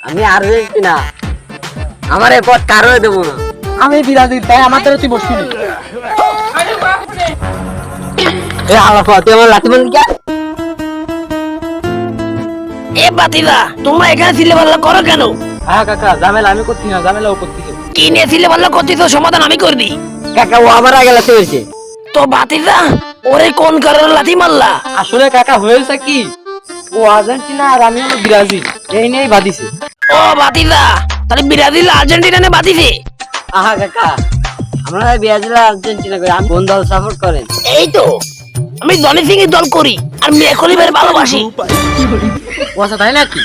আমি আর্জেন্টিনা, আমার এই পথ কারো দেবো না। আমি ব্রাজিল, তাই আমার দ্বারা তুই বসবি না। এ আলাপা তুই আমার লাঠি মারলি কে? এ বাতিদা, তোমরা এখানে ছিলে পাল্লা করো কেন? হ্যাঁ কাকা, ঝামেলা আমি করছি না, ঝামেলা ও করতেছে। কি নিয়ে ছিলে পাল্লা করছিস, সমাধান আমি করে দিই। কাকা ও আমার আগে লাঠি মেরেছে। তো বাতিদা, ওরে কোন কারণে লাথি মারলা? আসলে কাকা হয়েছে কি, ও আর্জেন্টিনা আর আমি হলো ব্রাজিল, এই নিয়েই বাদিছে। ও বাতিদা, তাহলে ব্রাজিল আর্জেন্টিনা নে বাতিছে। আহা কাকা, আমরা ব্রাজিল আর আর্জেন্টিনা করি, আমি কোন দল সাপোর্ট করেন? এই তো, আমি জনি সিং এর দল করি আর মিয়া খলিফার ভালোবাসি। ও আচ্ছা, তাই নাকি?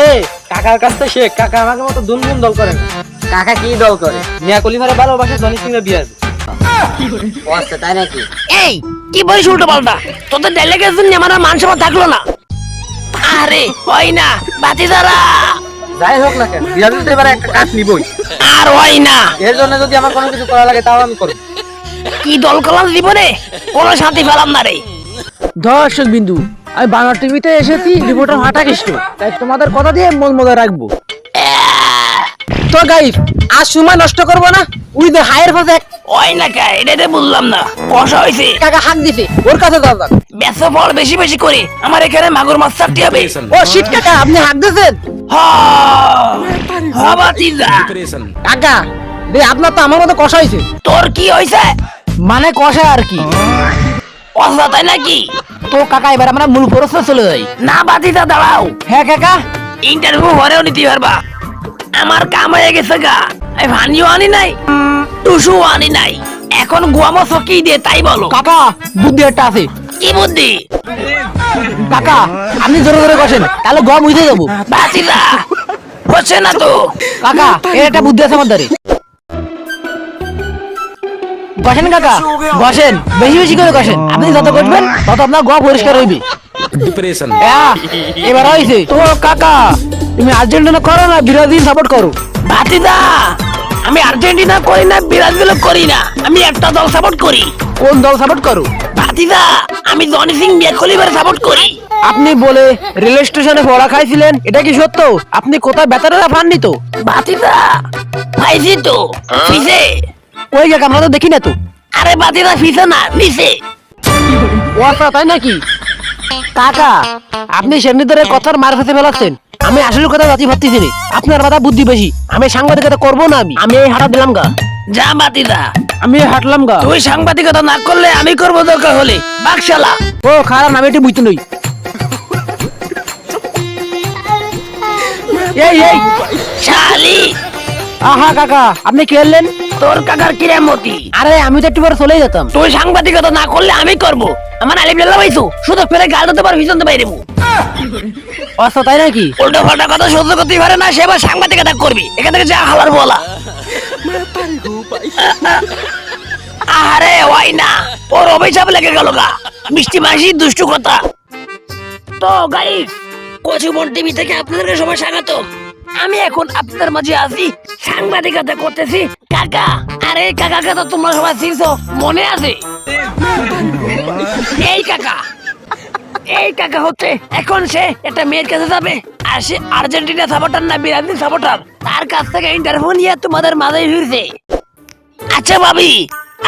এ কাকার কাছ থেকে শেখ, কাকা আমাকে মতো দুনগুন দল করে না। কাকা কি দল করে? মিয়া খলিফারে ভালোবাসে, জনি সিং এর বিয়ার। ও আচ্ছা, তাই নাকি? এই কি বলিস উল্টো পাল্টা? তোদের ডেলিগেশন নিয়ে আমার আর মান সম্মান থাকলো না। আরে হয় না বাতিদারা, যাই হোক না কেন, ব্রাজিল তো এবারে একটা কাজ নিবই। আর হয় না। এর জন্য যদি আমার কোনো কিছু করা লাগে তাও আমি করব। কি দল করলাম জীবনে, কোনো শান্তি পেলাম না রে। দর্শক বিন্দু, আমি বাংলা টিভিতে এসেছি রিপোর্টার হাটা কৃষ্ণ, তাই তোমাদের কথা দিয়ে মন মজা রাখবো। তো গাইস, আর সময় নষ্ট করবো না, উই দ্য হায়ার ফাস্ট। হয় না কে, এটাতে বুঝলাম না। কষা হয়েছে, কাকা হাত দিছে, ওর কাছে যাও যান। বেসা ফল বেশি বেশি করে আমার এখানে মাগুর মাছ চারটি হবে। ও শিট কাকা, আপনি হাত দিয়েছেন? বাতিদা, কাকা রে, আপনার তো আমার মতো কষা হয়েছে। তোর কি হয়েছে? মানে কষা আর কি। কষা তাই নাকি? তো কাকা এবার আমরা মূল প্রশ্নে চলে যাই। না বাতিদা, দাঁড়াও। হ্যাঁ কাকা, ইন্টারভিউ পরেও নিতে পারবা। আমার কাম হয়ে গেছে গা, এই ভানিও আনি নাই, টুসু আনি নাই, এখন গুয়ামো সকি দিয়ে, তাই বলো। কাকা বুদ্ধি একটা আছে। কি বুদ্ধি? কাকা আপনি জোরে জোরে কষেন, তাহলে গম উঠে যাবো। বাতিদা, হচ্ছে না তো। কাকা এর একটা বুদ্ধি আছে আমার দ্বারে। কষেন কাকা, কষেন, বেশি বেশি করে কষেন। আপনি যত কষবেন তত আপনার গম পরিষ্কার হইবে। ডিপ্রেশন এবার হয়েছে তো। কাকা তুমি আর্জেন্টিনা করো না ব্রাজিল সাপোর্ট করো? বাতিদা, আমি আর্জেন্টিনা করি না, ব্রাজিল করি না, আমি একটা দল সাপোর্ট করি। কোন দল সাপোর্ট করো? বাতিদা, আমি জনি সিং মিয়া খলিফার সাপোর্ট করি। আপনি বলে রেল স্টেশনে পড়া খাইছিলেন, এটা কি সত্য? আপনি কোথায় বেতারেরা পাননি তো? বাতিদা, পাইছি তো, ফিসে। ওই কাকা আমরা তো দেখি না তো। আরে বাতিদা, ফিসে না, নিচে। ও আচ্ছা, তাই নাকি? কাকা আপনি সেমনিদের কথার মার ফেসে ফেলাচ্ছেন। আমি আসলে কথা জাতি ভাবতেছি রে, আপনার মাথা বুদ্ধি বেশি। আমি সাংবাদিকতা করবো না, আমি এই হাঁটা দিলাম গা। যা বাতিদা, আমি হাঁটলাম গা। তুই সাংবাদিকতা না করলে আমি করবো দরকার হলে। বাকশালা। ও খারাপ, আমি এটি বুঝতে নই। এই এই শালি, আহা কাকা আপনি কি এলেন? তোর কাকার কিরামতি। আরে আমি তো একটু পরে চলে যেতাম। তুই সাংবাদিকতা না করলে আমি করব। আমার আলিম লাল্লা পাইছো, শুধু ফেরে গাল দিতে পার, ভিজন বাইরে আচ্ছা, তাই নাকি? উল্টো পাল্টা কথা সহ্য করতে পারে না, সে আবার সাংবাদিকতা করবি। এখান থেকে যা হালার বলা। আরে ওই না, ওর অভিশাপ লেগে গেল গা, মিষ্টি মাসি দুষ্টু কথা। তো গাইস, কচুবন টিভি থেকে আপনাদের সবাই স্বাগতম। আমি এখন আপনাদের মাঝে আছি, সাংবাদিকতা করতেছি। কাকা, আরে কাকাকে তো তোমরা সবাই চিনছো, মনে আছে? এই কাকা, এই কাকা হচ্ছে, এখন সে একটা মেয়ের কাছে যাবে, আর সে আর্জেন্টিনা সাপোর্টার না ব্রাজিল সাপোর্টার, তার কাছ থেকে ইন্টারভিউ নিয়ে তোমাদের মাঝে ফিরছে। আচ্ছা ভাবি,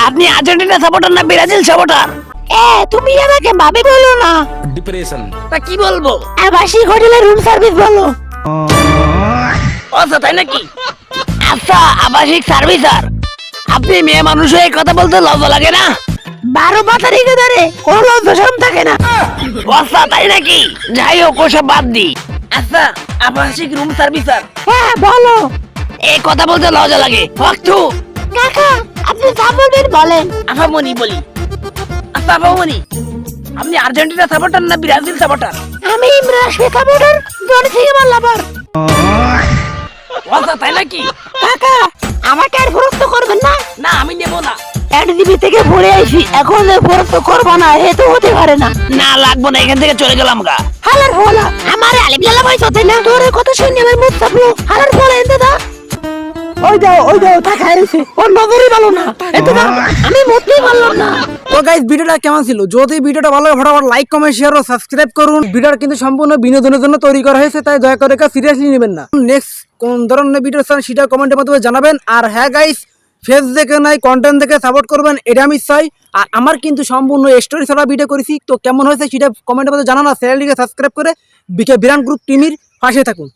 আপনি আর্জেন্টিনা সাপোর্টার না ব্রাজিল সাপোর্টার? তুমি আমাকে ভাবি বলো না, ডিপ্রেশন তা কি বলবো? আবাসিক হোটেলের রুম সার্ভিস বলো। আচ্ছা, তাই নাকি? আচ্ছা, আবাসিক সার্ভিসার, আপনি মেয়ে মানুষ হয়ে কথা বলতে লজ্জা লাগে না? 12 তারিখে ধরে কোনো লজ্জা শরম থাকে না। আচ্ছা, তাই নাকি? যাই হোক, ওসব বাদ দি। আচ্ছা, আবাসিক রুম সার্ভিসার, হ্যাঁ বলো। এই কথা বলতে লজ্জা লাগে? ফাকতু। কাকা আপনি যা বলবেন বলেন। আফামনি বলি। আচ্ছা আফামনি, আপনি আর্জেন্টিনা সাপোর্টার না ব্রাজিল সাপোর্টার? আমি ইমরাশকে সাপোর্টার, জনি সিং আমার লাভার। আচ্ছা, তাই নাকি? কাকা আমাকে আর ফরস্ত করবেন না। না, আমি নেব না। এনজিবি থেকে পড়ে আইছি, এখন যে ফরস্ত করবা না এ তো হতে পারে না। না লাগবো না, এখান থেকে চলে গেলাম গা। হালার বলা আমার আলিম লালা ভাই সাথে না, তোর কথা শুনে আমার মুখ চাপলো। হালার বলা এনে দা। ওই দাও তাকায় রয়েছে, ওর নজরই ভালো না। আমি মরতেই পারলাম না। তো গাইস ভিডিওটা কেমন ছিল? যদি ভিডিওটা ভালো লাগে ফটাফট লাইক কমেন্ট শেয়ার ও সাবস্ক্রাইব করুন। ভিডিওটা কিন্তু সম্পূর্ণ বিনোদনের জন্য তৈরি করা হয়েছে, তাই দয়া করে সিরিয়াসলি নেবেন না। নেক্সট কোন ধরনের ভিডিও চান সেটা কমেন্টের মাধ্যমে জানাবেন। আর হ্যাঁ গাইস, ফেস দেখে নাই কন্টেন্ট দেখে সাপোর্ট করবেন, এটা আমি চাই। আর আমার কিন্তু সম্পূর্ণ স্টোরি ছাড়া ভিডিও করেছি, তো কেমন হয়েছে সেটা কমেন্টের মধ্যে জানান। আর চ্যানেলটিকে সাবস্ক্রাইব করে বিকে বিরান গ্রুপ টিমির পাশে থাকুন।